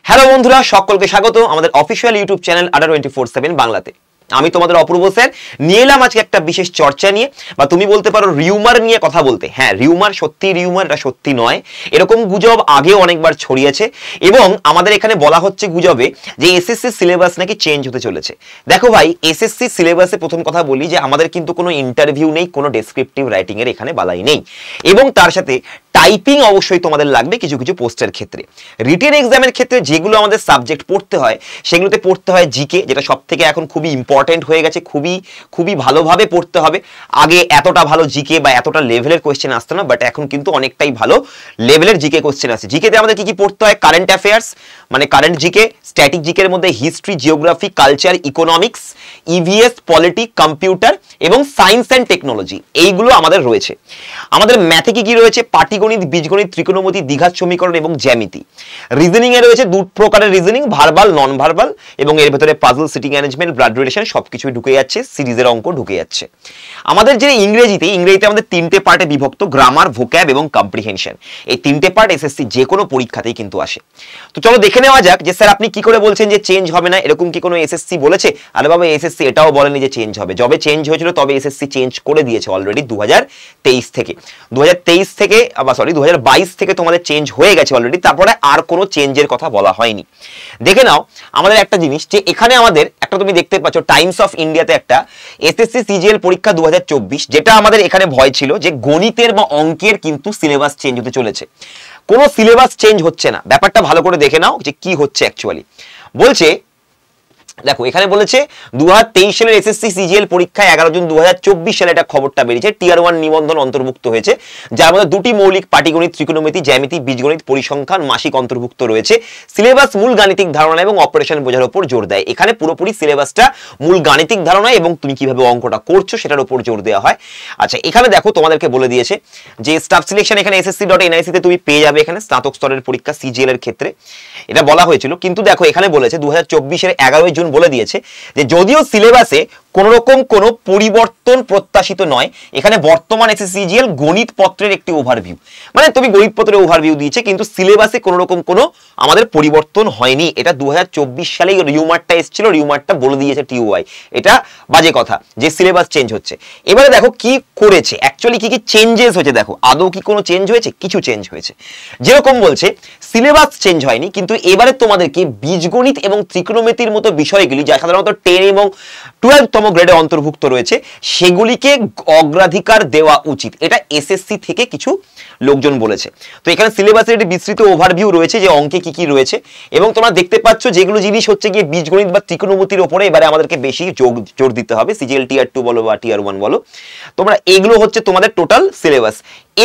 Hello বন্ধুরা, সকলকে স্বাগত আমাদের অফিসিয়াল ইউটিউব চ্যানেল আড্ডা 24/7 বাংলাতে। আমি তোমাদের অপূর্ব স্যার নিয়ে এলাম আজকে একটা বিশেষ চর্চা নিয়ে, বা তুমি বলতে পারো রিউমার নিয়ে কথা বলতে। হ্যাঁ, রিউমার সত্যি রিউমার, এটা সত্যি নয়। এরকম গুজব আগেও অনেকবার ছড়িয়েছে এবং আমাদের এখানে বলা হচ্ছে গুজবে যে এসএসসি সিলেবাস নাকি চেঞ্জ হতে চলেছে। দেখো ভাই, এসএসসি সিলেবাসে প্রথম কথা বলি যে আমাদের কিন্তু কোনো ইন্টারভিউ নেই, কোনো ডেসক্রিপটিভ রাইটিং এর এখানে বালাই নেই, এবং তার সাথে টাইপিং অবশ্যই তোমাদের লাগবে কিছু কিছু পোস্টের ক্ষেত্রে। রিটেন এক্সামের ক্ষেত্রে যেগুলো আমাদের সাবজেক্ট পড়তে হয় সেগুলোতে পড়তে হয় জিকে, যেটা সব থেকে এখন খুবই ইম্পর্টেন্ট হয়ে গেছে, খুবই ভালোভাবে পড়তে হবে। আগে এতটা ভালো জিকে বা এতটা লেভেলের কোয়েশ্চেন আসতো না, বাট এখন কিন্তু অনেকটাই ভালো লেভেলের জিকে কোয়েশ্চেন আসে। জিকেতে আমাদের কি কি পড়তে হয়? কারেন্ট অ্যাফেয়ার্স মানে কারেন্ট জিকে, স্ট্যাটিক জিকের মধ্যে history, geography, culture, economics, EVS, polity, computer এবং সায়েন্স অ্যান্ড টেকনোলজি, এইগুলো আমাদের রয়েছে। আমাদের ম্যাথে কি কি রয়েছে? পাটিগণিত, বীজগণিত, ত্রিকোণমিতি, দ্বিঘাত সমীকরণ এবং জ্যামিতি। রিজনিং এ রয়েছে দু প্রকারের রিজনিং, ভার্বাল, নন ভার্বাল, এবং এর ভেতরে puzzle, seating management, blood relation সবকিছুই ঢুকে যাচ্ছে, সিরিজের অঙ্ক ঢুকে যাচ্ছে। আমাদের যে ইংরেজিতে আমাদের তিনটে পার্টে বিভক্ত, গ্রামার, ভোক্যাব এবং কম্প্রিহেনশন। এই তিনটে পার্ট এসএসসি যে কোনো পরীক্ষাতেই কিন্তু আসে। তো চলো দেখে নেওয়া যাক যে স্যার আপনি কি করে বলছেন যে চেঞ্জ হবে না, এরকম কি কোনো এসএসসি বলেছে? আরে বাবা, এসএসসি এটাও বলেনি যে চেঞ্জ হবে। যবে চেঞ্জ হয়েছিল তবে এসএসসি চেঞ্জ করে দিয়েছে অলরেডি 2023 থেকে। 2023 থেকে সরি 2022 থেকে তোমাদের চেঞ্জ হয়ে গেছে অলরেডি, তারপরে আর কোনো চেঞ্জের কথা বলা হয়নি। দেখে নাও আমাদের একটা জিনিস, যে এখানে আমাদের একটা তুমি দেখতে পাচ্ছ টাইমস অফ ইন্ডিয়াতে একটা এসএসসি সিজিএল পরীক্ষা 2024, যেটা আমাদের এখানে ভয় ছিল যে গণিতের বা অঙ্কের কিন্তু সিলেবাস চেঞ্জ হতে চলেছে। কোনো সিলেবাস চেঞ্জ হচ্ছে না। ব্যাপারটা ভালো করে দেখে নাও যে কি হচ্ছে অ্যাকচুয়ালি। বলছে, দেখো এখানে বলেছে 2023 সালের এসএসসি সিজিএল পরীক্ষায় 11 জুন 2024 সালে একটা খবরটা বেরিয়েছে, টিয়ার 1 নিবন্ধন অন্তর্ভুক্ত হয়েছে, যার মধ্যে দুটি মৌলিক পাটিগণিত, ত্রিকোণমিতি, জ্যামিতি, বীজগণিত, পরিসংখ্যান, মাসিক অন্তর্ভুক্ত রয়েছে। সিলেবাস মূল গাণিতিক ধারণা এবং অপারেশন বোঝার উপর জোর দেয়। এখানে পুরোপুরি সিলেবাসটা মূল গাণিতিক ধারণা এবং তুমি কিভাবে অঙ্কটা করছো সেটার উপর জোর দেওয়া হয়। আচ্ছা, এখানে দেখো তোমাদেরকে বলে দিয়েছে যে স্টাফ সিলেকশন এখানে ssc.nic তে তুমি পেয়ে যাবে, এখানে স্নাতক স্তরের পরীক্ষা সিজিএল এর ক্ষেত্রে এটা বলা হয়েছিল। কিন্তু দেখো এখানে বলেছে 2024 এর 11 জুন বলে দিয়েছে যে যদিও সিলেবাসে কোন রকম কোনো পরিবর্তন প্রত্যাশিত নয়, এখানে বর্তমান এসএসসি সিজিএল গণিত পত্রের একটি ওভারভিউ, মানে তুমি গণিত পত্রের ওভারভিউ দিয়েছে, কিন্তু সিলেবাসে কোন রকম কোনো আমাদের পরিবর্তন হয়নি। এটা 2024 সালেই রিউমারটা এসেছিল, রিউমারটা বলে দিয়েছে টিওআই। এটা বাজে কথা যে সিলেবাস চেঞ্জ হচ্ছে। এবারে দেখো কি করেছে অ্যাকচুয়ালি, কি কি চেঞ্জেস হয়েছে। দেখো আদৌ কি কোনো চেঞ্জ হয়েছে? কিছু চেঞ্জ হয়েছে। যেরকম বলছে সিলেবাস চেঞ্জ হয়নি, কিন্তু এবারে তোমাদেরকে বীজগণিত এবং ত্রিকোণমিতির মতো বিষয়গুলি যা সাধারণত 10 এবং 12তম গ্রেডে অন্তর্ভুক্ত রয়েছে সেগুলিকে অগ্রাধিকার দেওয়া উচিত। এটা এসএসসি থেকে কিছু লোকজন বলেছে। তো এখানে সিলেবাসের একটি বিস্তৃত ওভারভিউ রয়েছে যে অঙ্কে কি কি রয়েছে, এবং তোমরা দেখতে পাচ্ছ যেগুলো জিনিস হচ্ছে গিয়ে বীজগণিত বা ত্রিকোণমিতির উপরে এবারে আমাদেরকে বেশি জোর দিতে হবে। সিজিএল টিয়ার 2 বলো বা টিয়ার 1 বলো, তোমরা এগুলো হচ্ছে তোমাদের টোটাল সিলেবাস।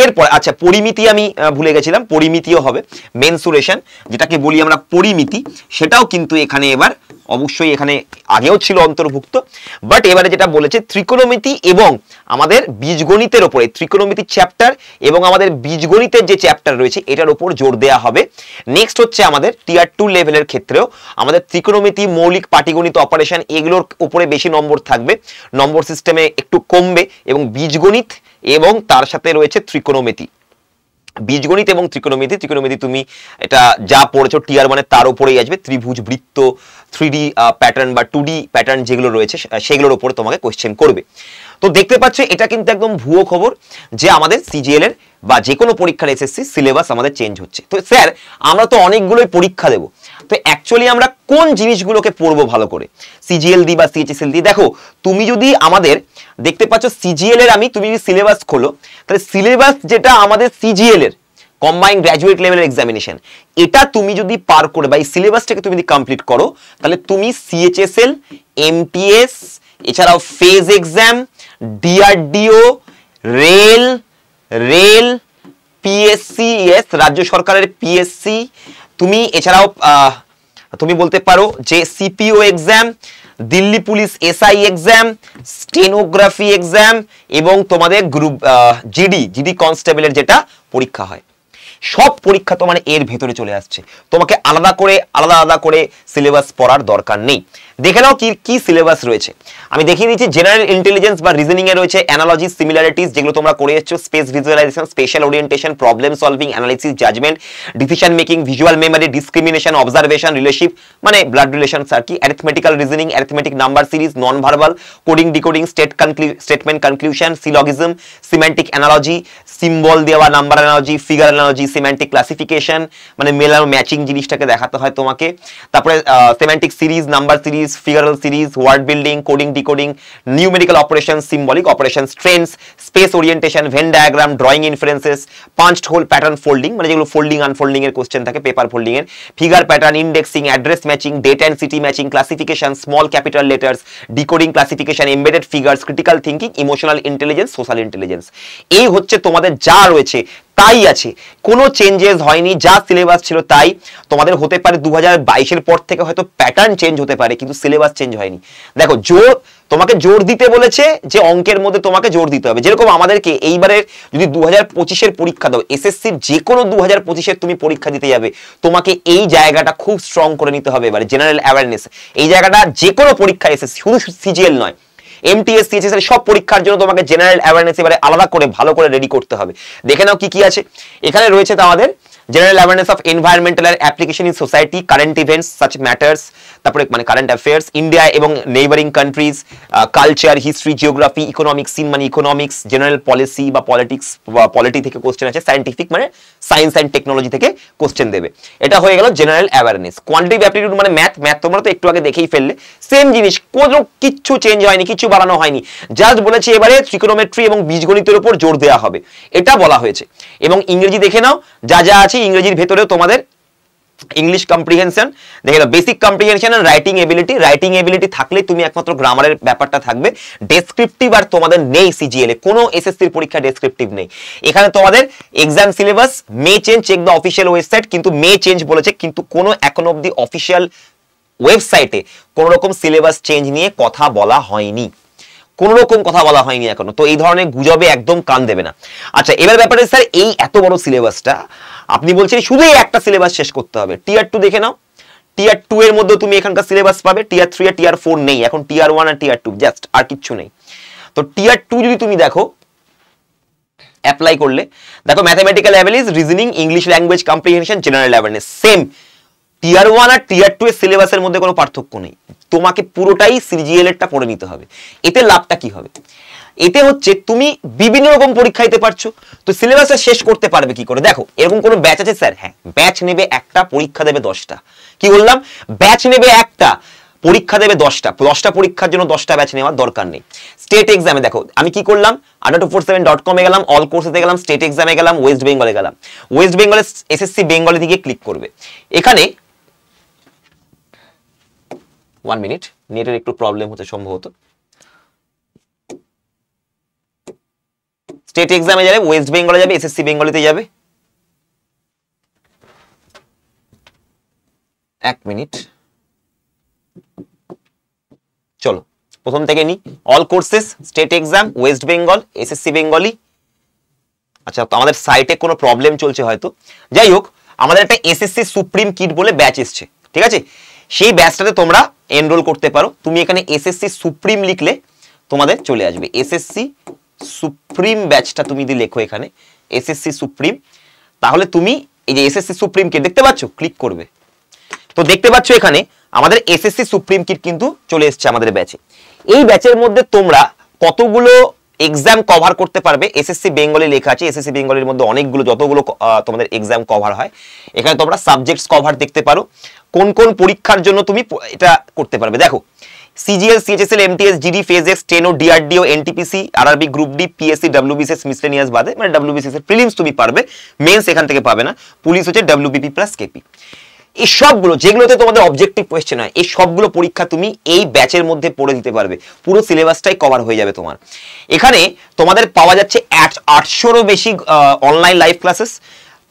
এরপর আচ্ছা, পরিমিতি আমি ভুলে গেছিলাম, পরিমিতিও হবে, মেনসুরেশন যেটাকে বলি আমরা পরিমিতি, সেটাও কিন্তু এখানে এবার অবশ্যই এখানে আগেও ছিল অন্তর্ভুক্ত, বাট এবারে যেটা বলেছে ত্রিকোণমিতি এবং আমাদের বীজগণিতের উপরে, ত্রিকোণমিতির চ্যাপ্টার এবং আমাদের বীজগণিতের যে চ্যাপ্টার রয়েছে এটার উপর জোর দেওয়া হবে। নেক্সট হচ্ছে আমাদের টিয়ার 2 লেভেলের ক্ষেত্রেও আমাদের ত্রিকোণমিতি, মৌলিক পাটিগণিত, অপারেশন এগুলোর উপরে বেশি নম্বর থাকবে, নম্বর সিস্টেমে একটু কমবে, এবং বীজগণিত এবং তার সাথে রয়েছে ত্রিকোণমিতি। বীজগণিত এবং ত্রিকোণমিতি তুমি এটা যা পড়েছো টিয়ার 1 তার উপরেই আসবে। ত্রিভুজ, বৃত্ত, 3D প্যাটার্ন বা 2D প্যাটার্ন যেগুলো রয়েছে সেগুলোর উপরে তোমাকে কোশ্চেন করবে। তো দেখতে পাচ্ছ এটা কিন্তু একদম ভুয়ো খবর যে আমাদের সিজিএল এর বা যে কোনো পরীক্ষার এসএসসি সিলেবাস আমাদের চেঞ্জ হচ্ছে। তো স্যার আমরা তো অনেকগুলোই পরীক্ষা দেবো, তো অ্যাকচুয়ালি আমরা কোন জিনিসগুলোকে পড়বো ভালো করে? সিজিএল দি বা সিএইচএসএল দি? দেখো তুমি যদি আমাদের দেখতে পাচ্ছ সিজিএল এর, তুমি যদি সিলেবাস খোলো তাহলে সিলেবাস যেটা আমাদের সিজিএল এর কম্বাইন্ড গ্র্যাজুয়েট লেভেলের এক্সামিনেশন, এটা তুমি যদি পার করে বা এই সিলেবাসটাকে তুমি যদি কমপ্লিট করো তাহলে তুমি সিএইচএসএল, এমটিএস, এছাড়াও phase exam, DRDO, rail, PSC, রাজ্য সরকারের পিএসসি, তুমি এছাড়াও তুমি বলতে পারো যে CPO exam, Delhi police SI exam, stenography exam এবং তোমাদের গ্রুপ জিডি কনস্টেবলের যেটা পরীক্ষা হয়, সব পরীক্ষা তোমার এর ভেতরে চলে আসছে, তোমাকে আলাদা করে সিলেবাস পড়ার দরকার নেই। দেখে নাও কি কি সিলেবাস রয়েছে, আমি দেখিয়ে দিচ্ছি। জেনারেল ইন্টেলিজেন্স বা রিজনিং এ রয়েছে অ্যানালজি, সিমিলারিটিস, যেগুলো তোমরা করে এসেছো, space visualisation, spatial orientation, problem solving, analysis, judgement, decision making, visual memory, discrimination, observation, relationship মানে ব্লাড রিলেশনস আর কি, arithmetical reasoning, arithmetic number series, non verbal, coding decoding, statement conclusion, syllogism, semantic analogy, symbol দেওয়া, number analogy, figure analogy, semantic classification মানে মেলানো matching জিনিসটাকে দেখাতে হয় তোমাকে, তারপরে semantic series, number series, ফিগারাল series, word building, coding decoding, numerical operation, symbolic operation, trends, space orientation, Venn diagram, drawing inferences, punched hole pattern folding মানে যেগুলো folding unfolding এর কোশ্চেন থাকে, পেপার ফোল্ডিং এর, figure pattern, indexing, address matching, date and city matching, classification, small capital letters, decoding, classification, embedded figures, critical thinking, emotional intelligence, social intelligence. এই হচ্ছে তোমাদের যা রয়েছে তাই আছে, কোনো চেঞ্জেস হয়নি, যা সিলেবাস ছিল তাই। তোমাদের হতে পারে 2022 পর থেকে হয়তো প্যাটার্ন চেঞ্জ হতে পারে, কিন্তু সিলেবাস চেঞ্জ হয়নি। দেখো তোমাকে জোর দিতে বলেছে যে অঙ্কের মধ্যে তোমাকে জোর দিতে হবে, যেরকম আমাদেরকে এইবারে যদি 2025 পরীক্ষা দাও, এসএসসির যে কোনো 2025 তুমি পরীক্ষা দিতে যাবে, তোমাকে এই জায়গাটা খুব স্ট্রং করে নিতে হবে। এবারে জেনারেল অ্যাওয়ারনেস, এই জায়গাটা যে কোনো পরীক্ষা এসএসসি, শুধু সিজিএল নয়, এমটিএস, সিএইচএস সব পরীক্ষার জন্য তোমাকে জেনারেল অ্যাওয়ারনেস এবারে আলাদা করে ভালো করে রেডি করতে হবে। দেখে নাও কি কি আছে এখানে রয়েছে। আমাদের general awareness of environmental application in society, current events such matters, তারপরে মানে কারেন্ট অ্যাফেয়ার্স, ইন্ডিয়া এবং neighbouring countries, culture, history, geography, economics, মানে ইকোনমিক্স, জেনারেল পলিসি বা পলিটিক্স বা পলিটি থেকে কোশ্চেন আছে, সায়েন্টিফিক মানে সায়েন্স অ্যান্ড টেকনোলজি থেকে কোশ্চেন দেবে। এটা হয়ে গেল জেনারেল অ্যাওয়ারনেস। কোয়ান্টিটিভ অ্যাপটিটিউড মানে ম্যাথ তোমরা তো একটু আগে দেখেই ফেললে, সেম জিনিস, কোনো কিচ্ছু চেঞ্জ হয়নি, কিছু বাড়ানো হয়নি, জাস্ট বলেছে এবারে ট্রিকোনোমেট্রি এবং বীজগণিতের উপর জোর দেওয়া হবে, এটা বলা হয়েছে। এবং ইংরেজি দেখে নাও, যা যা আছে ইংরেজির ভেতরেও তোমাদের ইংলিশ কম্প্রিহেনশন দেখে নাও, বেসিক কম্প্রিহেনশন আর রাইটিং এবিলিটি থাকলে তুমি একমাত্র গ্রামারের ব্যাপারটা থাকবে। ডেসক্রিপটিভ আর তোমাদের নেই সিজিএল এ, কোনো এসএসসির পরীক্ষা ডেসক্রিপটিভ নেই। এখানে তোমাদের exam syllabus may change, check the official website, কিন্তু মে চেঞ্জ বলেছে, কিন্তু কোনো এখন অবধি অফিসিয়াল ওয়েবসাইটে কোন রকম সিলেবাস চেঞ্জ নিয়ে কথা বলা হয়নি, কোন রকম কথা বলা হয়নি এখনো। তো এই ধরনের গুজবে একদম কান দেবে না। আচ্ছা, এবার ব্যাপারে স্যার এই এত বড় সিলেবাসটা আপনি বলছেন শুধু এই একটা সিলেবাস শেষ করতে হবে। টিয়ার 2 দেখে নাও, টিয়ার 2 এর মধ্যে তুমি এখানকার সিলেবাস পাবে, টিয়ার 3 আর টিয়ার 4 নেই, এখন টিয়ার 1 আর টিয়ার 2 জাস্ট, আর কিচ্ছু নেই। তো টিয়ার 2 যদি তুমি দেখো অ্যাপ্লাই করলে, দেখো mathematical abilities, reasoning, English language comprehension, general awareness, same tier 1 আর টিয়ার 2 এর সিলেবাসের মধ্যে কোনো পার্থক্য নেই, তোমাকে পুরোটাই সিজিএল এরটা পড়ে নিতে হবে। এতে লাভটা কি হবে? এতে হচ্ছে তুমি বিভিন্ন রকম পরীক্ষা দিতে পারছো, তো সিলেবাসটা শেষ করতে পারবে কি করে? দেখো এরকম কোনো ব্যাচ আছে স্যার? হ্যাঁ, ব্যাচ নেবে একটা, পরীক্ষা দেবে 10টা। কি বললাম? ব্যাচ নেবে একটা, পরীক্ষা দেবে 10টা পরীক্ষার জন্য 10টা ব্যাচ নেওয়ার দরকার নেই। স্টেট এক্সামে দেখো আমি কি করলাম, adda247.com এ গেলাম, অল কোর্সেতে গেলাম, স্টেট এক্সামে গেলাম, ওয়েস্ট বেঙ্গলে গেলাম, ওয়েস্ট বেঙ্গলে এসএসসি বেঙ্গলি দিকে ক্লিক করবে। এখানে 1 মিনিট, নেটের একটু প্রবলেম হচ্ছে সম্ভবত। স্টেট এক্সামে যাবে, ওয়েস্ট বেঙ্গলে যাবে, এসএসসি বেঙ্গলিতে যাবে। 1 মিনিট, চলো প্রথম থেকে নি। All courses, state exam, West Bengal, SSC Bengali. আচ্ছা, তো আমাদের সাইটে কোনো প্রবলেম চলছে হয়তো, যাই হোক, আমাদের একটা এসএসসি সুপ্রিম কিট বলে ব্যাচ এসছে, ঠিক আছে? সেই ব্যাচটাতে তোমরা এনরোল করতে পারো। তুমি এখানে এসএসসি সুপ্রিম লিখলে তোমাদের চলে আসবে এসএসসি সুপ্রিম ব্যাচটা, তুমি যদি লেখো এখানে এসএসসি সুপ্রিম, তাহলে তুমি এই যে এসএসসি সুপ্রিম কিট দেখতে পাচ্ছ, ক্লিক করবে। তো দেখতে পাচ্ছ এখানে আমাদের এসএসসি সুপ্রিম কিট কিন্তু চলে এসছে আমাদের ব্যাচে। এই ব্যাচের মধ্যে তোমরা কতগুলো এক্সাম কভার করতে পারবে, এসএসসি বেঙ্গলি লেখা আছে। এসএসসি বেঙ্গলির মধ্যে অনেকগুলো, যতগুলো তোমাদের এক্সাম কভার হয়, এখানে তোমরা সাবজেক্টস কভার দেখতে পারো, কোন কোন পরীক্ষার জন্য তুমি এটা করতে পারবে। দেখো CGL, CHSL, MTS, GD, phase X, steno, DRDO, NTPC, RRB, group D, PSC, WBCS, miscellaneous বাদে, মানে ডব্লিউবিসিএস এর প্রিলিমস তুমি পারবে, মেন্স এখান থেকে পাবে না। পুলিশ হচ্ছে ডব্লিউবিপি প্লাস কেপি। এই সবগুলো যেগুলোতে তোমাদের অবজেক্টিভ কোয়েশ্চেন হয়, এই সবগুলো পরীক্ষা তুমি এই ব্যাচের মধ্যে পড়ে দিতে পারবে, পুরো সিলেবাসটাই কভার হয়ে যাবে তোমার। এখানে তোমাদের পাওয়া যাচ্ছে 800-এরও বেশি online live classes,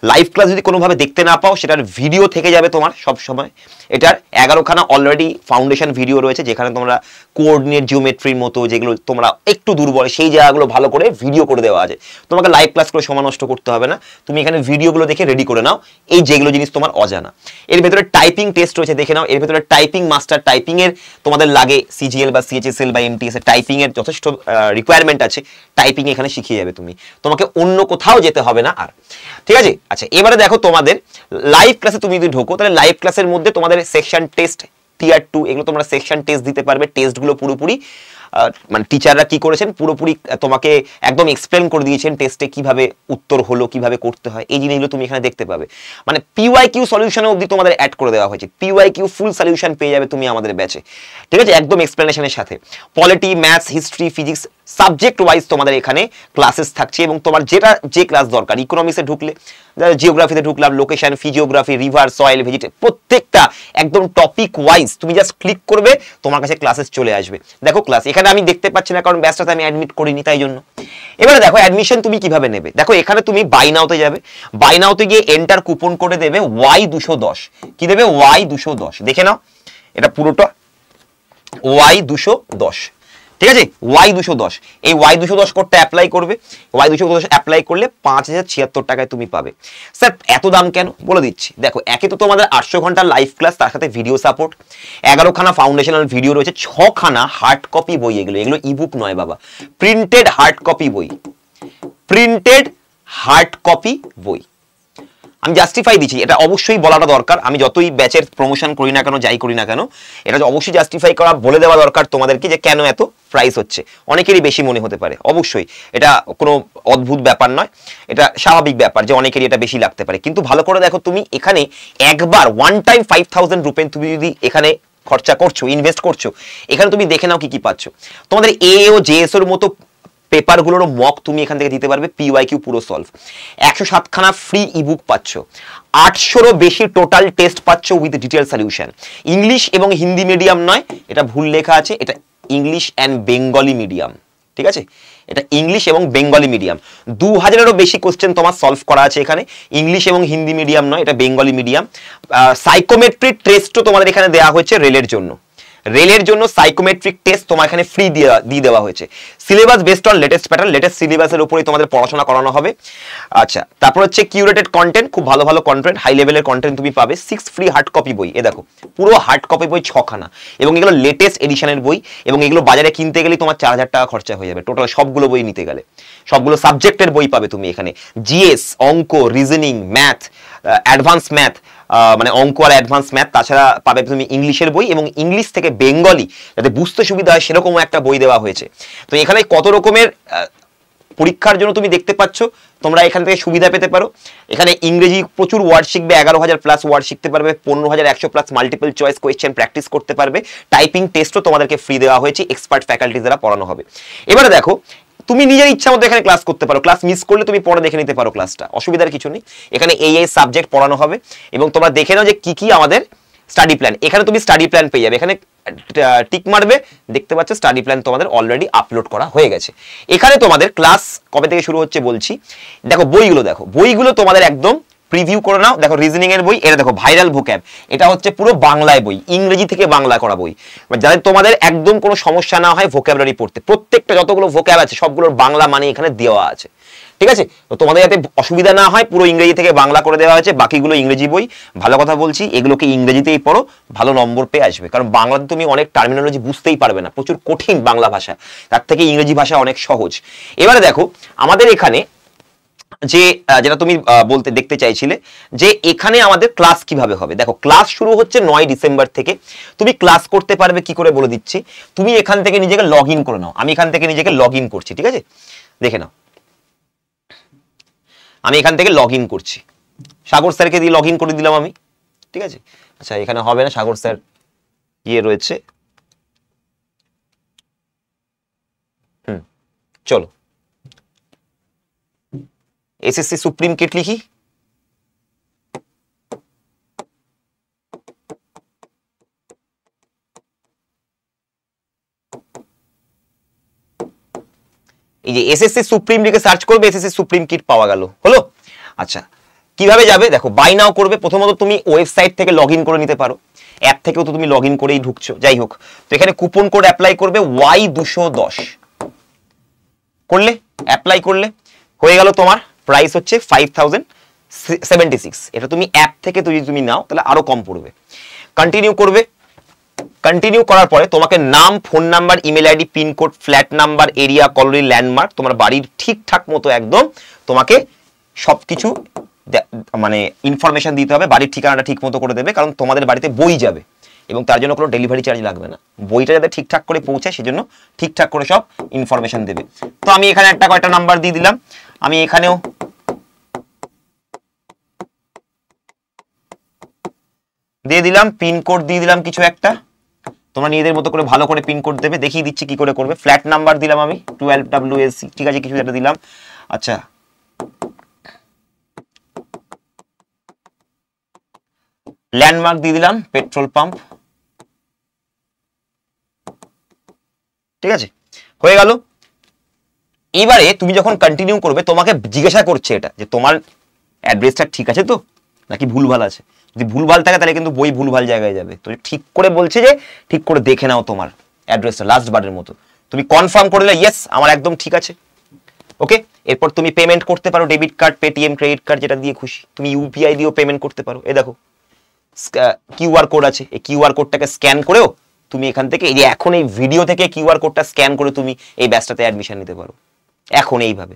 live class যদি কোনোভাবে দেখতে না পাও সেটার ভিডিও থেকে যাবে তোমার সব সময়। এটার 11খানা অলরেডি ফাউন্ডেশন ভিডিও রয়েছে, যেখানে তোমরা কোঅর্ডিনেট জিওমেট্রির মতো যেগুলো তোমরা একটু দুর্বল সেই জায়গাগুলো ভালো করে ভিডিও করে দেওয়া আছে। তোমাকে লাইভ ক্লাস করে সময় নষ্ট করতে হবে না, তুমি এখানে ভিডিওগুলো দেখে রেডি করে নাও এই যেগুলো জিনিস তোমার অজানা। এর ভেতরে টাইপিং টেস্ট রয়েছে, দেখে নাও। এর ভেতরে টাইপিং মাস্টার, টাইপিং এর তোমাদের লাগে সিজিএল বা সিএইচএসএল বা এমটিএস এর টাইপিং এর যথেষ্ট রিকোয়ারমেন্ট আছে, টাইপিং এখানে শিখিয়ে যাবে তুমি, তোমাকে অন্য কোথাও যেতে হবে না আর, ঠিক আছে। আচ্ছা, এবারে দেখো তোমাদের লাইভ ক্লাসে তুমি যদি ঢোকো তাহলে লাইভ ক্লাসের মধ্যে তোমাদের সেকশন টেস্ট, টিয়ার 2 এগুলো তোমরা সেকশন টেস্ট দিতে পারবে। টেস্টগুলো পুরোপুরি মানে টিচাররা কি করেছেন পুরোপুরি তোমাকে একদম এক্সপ্লেন করে দিয়েছেন টেস্টে কিভাবে উত্তর হলো, কিভাবে করতে হয়, এই জিনিসগুলো তুমি এখানে দেখতে পাবে। মানে পিওয়াইকিউ সলিউশনে অবধি তোমাদের অ্যাড করে দেওয়া হয়েছে, পিওয়াইকিউ ফুল সলিউশন পেয়ে যাবে তুমি আমাদের ব্যাচে, ঠিক আছে, একদম এক্সপ্লেনেশনের সাথে। Polity, maths, history, physics subject wise তোমাদের এখানে ক্লাসেস থাকছে, এবং তোমার যেটা যে ক্লাস দরকার, ইকোনমিক্সে ঢুকলে, জিওগ্রাফিতে ঢুকলাম, location, physiography, river, soil, vegetable, প্রত্যেকটা একদম টপিক ওয়াইজ তুমি জাস্ট ক্লিক করবে তোমার কাছে ক্লাসেস চলে আসবে। দেখো ক্লাস এখানে আমি দেখতে পাচ্ছি না, কারণ ব্যাচটাতে আমি অ্যাডমিট করিনি তাই জন্য। এবারে দেখো অ্যাডমিশন তুমি কিভাবে নেবে, দেখো এখানে তুমি বাই নাওতে যাবে, বাই নাওতে গিয়ে এন্টার কুপন করে দেবে Y210, কি দেবে Y210, দেখে নাও এটা পুরোটা Y210, ঠিক আছে, Y210। এই Y210 কোডটা অ্যাপ্লাই করবে, Y210 অ্যাপ্লাই করলে 5076 টাকায় তুমি পাবে। স্যার এত দাম কেন, বলে দিচ্ছি। দেখো একে তো তোমাদের 800 ঘন্টা লাইভ ক্লাস, তার সাথে ভিডিও সাপোর্ট, 11খানা ফাউন্ডেশনাল ভিডিও রয়েছে, 6খানা হার্ড কপি বই, এগুলো ইবুক নয় বাবা, প্রিন্টেড হার্ড কপি বই, প্রিন্টেড হার্ড কপি বই। আমি জাস্টিফাই দিচ্ছি, এটা অবশ্যই বলাটা দরকার, আমি যতই ব্যাচের প্রমোশন করি না কেন, যাই করি না কেন, এটা অবশ্যই জাস্টিফাই করা, বলে দেওয়া দরকার তোমাদেরকে যে কেন এত প্রাইস হচ্ছে। অনেকেরই বেশি মনে হতে পারে, অবশ্যই এটা কোনো অদ্ভুত ব্যাপার নয়, এটা স্বাভাবিক ব্যাপার যে অনেকেরই এটা বেশি লাগতে পারে, কিন্তু ভালো করে দেখো তুমি এখানে একবার ওয়ান টাইম 5000 রুপি তুমি যদি এখানে খরচা করছো, ইনভেস্ট করছো, এখানে তুমি দেখে নাও কি কি পাচ্ছ। তোমাদের এ ও জেএস এর মতো পেপারগুলোর মক তুমি এখান থেকে দিতে পারবে, পিওয়াইকিউ পুরো সলভ, 107খানা ফ্রি ইবুক পাচ্ছ, 800রও বেশি টোটাল টেস্ট পাচ্ছ উইথ ডিটেল সলিউশন। ইংলিশ এবং হিন্দি মিডিয়াম নয়, এটা ভুল লেখা আছে, এটা ইংলিশ অ্যান্ড বেঙ্গলি মিডিয়াম, ঠিক আছে, এটা ইংলিশ এবং বেঙ্গলি মিডিয়াম। 2000এরও বেশি কোশ্চেন তোমার সলভ করা আছে এখানে, ইংলিশ এবং হিন্দি মিডিয়াম নয়, এটা বেঙ্গলি মিডিয়াম। সাইকোমেট্রিক টেস্টও তোমাদের এখানে দেওয়া হয়েছে রেলের জন্য, রেলের জন্য সাইকোমেট্রিক টেস্ট তোমার এখানে ফ্রি দিয়ে দেওয়া হয়েছে। Syllabus based on latest pattern, latest সিলেবাসের উপরেই তোমাদের পড়াশোনা করানো হবে। আচ্ছা, তারপর হচ্ছে কিউরেটেড কন্টেন্ট, খুব ভালো ভালো কন্টেন্ট, হাই লেভেলের কন্টেন্ট তুমি পাবে। 6 ফ্রি হার্ড কপি বই, এ দেখো পুরো হার্ড কপি বই 6খানা, এবং এগুলো লেটেস্ট এডিশনের বই, এবং এগুলো বাজারে কিনতে গেলে তোমার 4000 টাকা খরচা হয়ে যাবে টোটাল সবগুলো বই নিতে গেলে। সবগুলো সাবজেক্টের বই পাবে তুমি এখানে, জিএস, অঙ্ক, রিজনিং, ম্যাথ, অ্যাডভান্স ম্যাথ, মানে অঙ্ক আর অ্যাডভান্স ম্যাথ, তাছাড়া পাবে তুমি ইংলিশের বই, এবং ইংলিশ থেকে বেঙ্গলি যাতে বুঝতে সুবিধা হয় সেরকমও একটা বই দেওয়া হয়েছে। তো এখানে কত রকমের পরীক্ষার জন্য তুমি দেখতে পাচ্ছ, তোমরা এখান থেকে সুবিধা পেতে পারো। এখানে ইংরেজি প্রচুর ওয়ার্ড শিখবে, 11000 প্লাস ওয়ার্ড শিখতে পারবে, 15100 plus multiple choice question practice করতে পারবে। টাইপিং টেস্টও তোমাদেরকে ফ্রি দেওয়া হয়েছে, এক্সপার্ট ফ্যাকাল্টি দ্বারা পড়ানো হবে। এবারে দেখো তুমি নিজের ইচ্ছা মতো এখানে ক্লাস করতে পারো, ক্লাস মিস করলে তুমি পরে দেখে নিতে পারো ক্লাসটা, অসুবিধার কিছু নেই। এখানে এই সাবজেক্ট পড়ানো হবে, এবং তোমরা দেখে নাও যে কি কি আমাদের স্টাডি প্ল্যান, এখানে তুমি স্টাডি প্ল্যান পেয়ে যাবে, এখানে টিক মারবে, দেখতে পাচ্ছ স্টাডি প্ল্যান তোমাদের অলরেডি আপলোড করা হয়ে গেছে। এখানে তোমাদের ক্লাস কবে থেকে শুরু হচ্ছে বলছি, দেখো বইগুলো, দেখো বইগুলো তোমাদের একদম প্রিভিউ করে নাও। দেখো রিজনিং এর বই, এটা দেখো ভাইরাল ভোক্যাব, এটা হচ্ছে পুরো বাংলায় বই, ইংরেজি থেকে বাংলা করা বই, যাতে তোমাদের একদম কোনো সমস্যা না হয় ভোক্যাবুলারি পড়তে। প্রত্যেকটা যতগুলো ভোক্যাব আছে সবগুলোর বাংলা মানে এখানে দেওয়া আছে, ঠিক আছে, তো তোমাদের যাতে অসুবিধা না হয় পুরো ইংরেজি থেকে বাংলা করে দেওয়া হয়েছে। বাকিগুলো ইংরেজি বই, ভালো কথা বলছি, এগুলোকে ইংরেজিতেই পড়ো, ভালো নম্বর পেয়ে আসবে, কারণ বাংলাতে তুমি অনেক টার্মিনোলজি বুঝতেই পারবে না, প্রচুর কঠিন বাংলা ভাষা, তার থেকে ইংরেজি ভাষা অনেক সহজ। এবারে দেখো আমাদের এখানে যে যেটা তুমি বলতে দেখতে চাইছিলে যে এখানে আমাদের ক্লাস কিভাবে হবে, দেখো ক্লাস শুরু হচ্ছে 9 ডিসেম্বর থেকে। তুমি ক্লাস করতে পারবে কি করে বলে দিচ্ছি, তুমি এখান থেকে নিজেকে লগ ইন করে নাও। আমি এখান থেকে নিজেকে লগ ইন করছি, ঠিক আছে, দেখে নাও আমি এখান থেকে লগ ইন করছি, সাগর স্যারকে দিয়ে লগ ইন করে দিলাম আমি, ঠিক আছে। আচ্ছা এখানে হবে না, সাগর স্যার ইয়ে রয়েছে, চলো এসএসসি সুপ্রিম কিট লিখি, এই যে এসএসসি সুপ্রিম লিখে সার্চ করবে, এসএসসি সুপ্রিম কিট পাওয়া গেল, হলো। আচ্ছা কিভাবে যাবে দেখো, বাই নাও করবে। প্রথমত তুমি ওয়েবসাইট থেকে লগ ইন করে নিতে পারো, অ্যাপ থেকেও তো তুমি লগ ইন করেই ঢুকছো, যাই হোক। তো এখানে কুপন কোড অ্যাপ্লাই করবে Y210, করলে অ্যাপ্লাই করলে হয়ে গেল। তোমার প্রাইস হচ্ছে 5076। এটা তুমি অ্যাপ থেকে তুমি নাও তাহলে আরো কম পড়বে। কন্টিনিউ করবে। কন্টিনিউ করার পরে তোমাকে নাম, phone number, email ID, pincode, flat number, area, colony, landmark, তোমার বাড়ির ঠিকঠাক মতো একদম তোমাকে সবকিছু মানে ইনফরমেশন দিতে হবে। বাড়ির ঠিকানাটা ঠিক মতো করে দেবে, কারণ তোমাদের বাড়িতে বই যাবে এবং তার জন্য কোনো ডেলিভারি চার্জ লাগবে না। বইটা যাতে ঠিকঠাক করে পৌঁছায় সেজন্য ঠিকঠাক করে সব ইনফরমেশন দেবে। তো আমি এখানে কয়টা নাম্বার দিয়ে দিলাম, আমি এখানেও দিয়ে দিলাম, পিনকোড দিয়ে দিলাম কিছু একটা। তোমরা নিজেদের মতো করে ভালো করে পিনকোড দেবে, দেখিয়ে দিচ্ছি কি করে করবে। ফ্ল্যাট নাম্বার দিলাম আমি 12WSC, ঠিক আছে, কিছু একটা দিলাম। আচ্ছা, ল্যান্ডমার্ক দিয়ে দিলাম পেট্রোল পাম্প, ঠিক আছে, হয়ে গেল। এবারে তুমি যখন কন্টিনিউ করবে তোমাকে জিজ্ঞাসা করছে এটা যে তোমার অ্যাড্রেসটা ঠিক আছে তো নাকি ভুলভাল আছে। যদি ভুলভাল থাকে তাহলে কিন্তু বই ভুলভাল জায়গায় যাবে। তো ঠিক করে বলছে যে ঠিক করে দেখে নাও তোমার অ্যাড্রেসটা লাস্ট বারের মতো। তুমি কনফার্ম করে দিলে ইয়েস আমার একদম ঠিক আছে, ওকে। এরপর তুমি পেমেন্ট করতে পারো, debit card, Paytm, credit card, যেটা দিয়ে খুশি। তুমি ইউপিআই দিয়েও পেমেন্ট করতে পারো। এই দেখো কিউআর কোড আছে, এই কিউআর কোডটাকে স্ক্যান করেও তুমি এখান থেকে এই যে এখন এই ভিডিও থেকে কিউআর কোডটা স্ক্যান করে তুমি এই ব্যাচটাতে অ্যাডমিশন নিতে পারো এখন এইভাবে।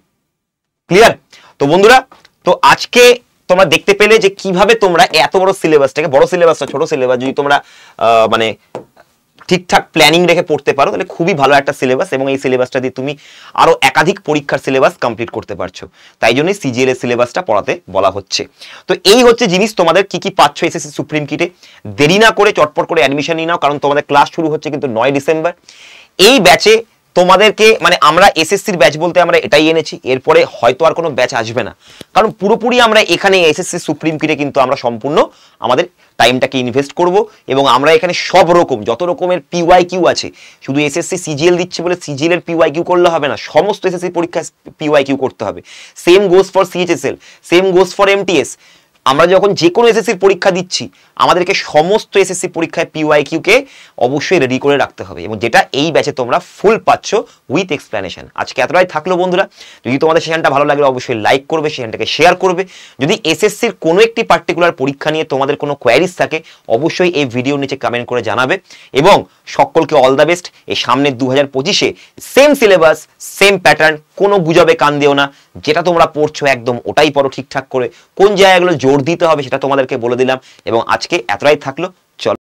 ক্লিয়ার? তো বন্ধুরা, তো আজকে তোমরা দেখতে পেলে যে কিভাবে তোমরা এত বড় সিলেবাসটাকে, বড় সিলেবাসটা ছোট সিলেবাস যদি তোমরা মানে ঠিকঠাক প্ল্যানিং রেখে পড়তে পারো তাহলে খুবই ভালো একটা সিলেবাস, এবং এই সিলেবাসটা দিয়ে তুমি আরো একাধিক পরীক্ষার সিলেবাস কমপ্লিট করতে পারছো। তাই জন্যই সিজিএল এর সিলেবাসটা পড়াতে বলা হচ্ছে। তো এই হচ্ছে জিনিস, তোমাদের কি কি পাচ্ছ এসএসসি সুপ্রিম কিটে। দেরি না করে চটপট করে অ্যাডমিশন নিয়ে নাও, কারণ তোমাদের ক্লাস শুরু হচ্ছে কিন্তু 9 ডিসেম্বর। এই ব্যাচে তোমাদেরকে মানে আমরা এসএসসির ব্যাচ বলতে আমরা এটাই এনেছি, এরপরে হয়তো আর কোনো ব্যাচ আসবে না, কারণ পুরোপুরি আমরা এখানে এসএসসি সুপ্রিম কিটে কিন্তু আমরা সম্পূর্ণ আমাদের টাইমটাকে ইনভেস্ট করব, এবং আমরা এখানে সব রকম যত রকমের পিওয়াইকিউ আছে, শুধু এসএসসি সিজিএল দিচ্ছে বলে সিজিএল এর পিওয়াইকিউ করলে হবে না, সমস্ত এসএসসি পরীক্ষায় পিওয়াইকিউ করতে হবে। Same goes for CHSL, same goes for MTS. আমরা যখন যে কোনো এসএসসির পরীক্ষা দিচ্ছি আমাদেরকে সমস্ত এসএসসি পরীক্ষায় পিওয়াইকিউ কে অবশ্যই রেডি করে রাখতে হবে, এবং যেটা এই ব্যাচে তোমরা ফুল পাচ্ছ উইথ এক্সপ্লেনেশন। আজকে এতটাই থাকলো বন্ধুরা। যদি তোমাদের সেশনটা ভালো লাগলে অবশ্যই লাইক করবে, সেশনটাকে শেয়ার করবে। যদি এসএসসির কোনো একটি পার্টিকুলার পরীক্ষা নিয়ে তোমাদের কোনো কোয়ারিজ থাকে অবশ্যই এই ভিডিওর নিচে কমেন্ট করে জানাবে, এবং সকলকে অল দ্য বেস্ট। এই সামনের 2025-এ সেম সিলেবাস, সেম প্যাটার্ন, কোনো গুজবে কান দিও না, যেটা তোমরা পড়ছো একদম ওটাই পড়ো ঠিকঠাক করে। কোন জায়গাগুলো জোর দিতে হবে সেটা তোমাদেরকে বলে দিলাম, এবং আজকে এতটাই থাকলো। চলো।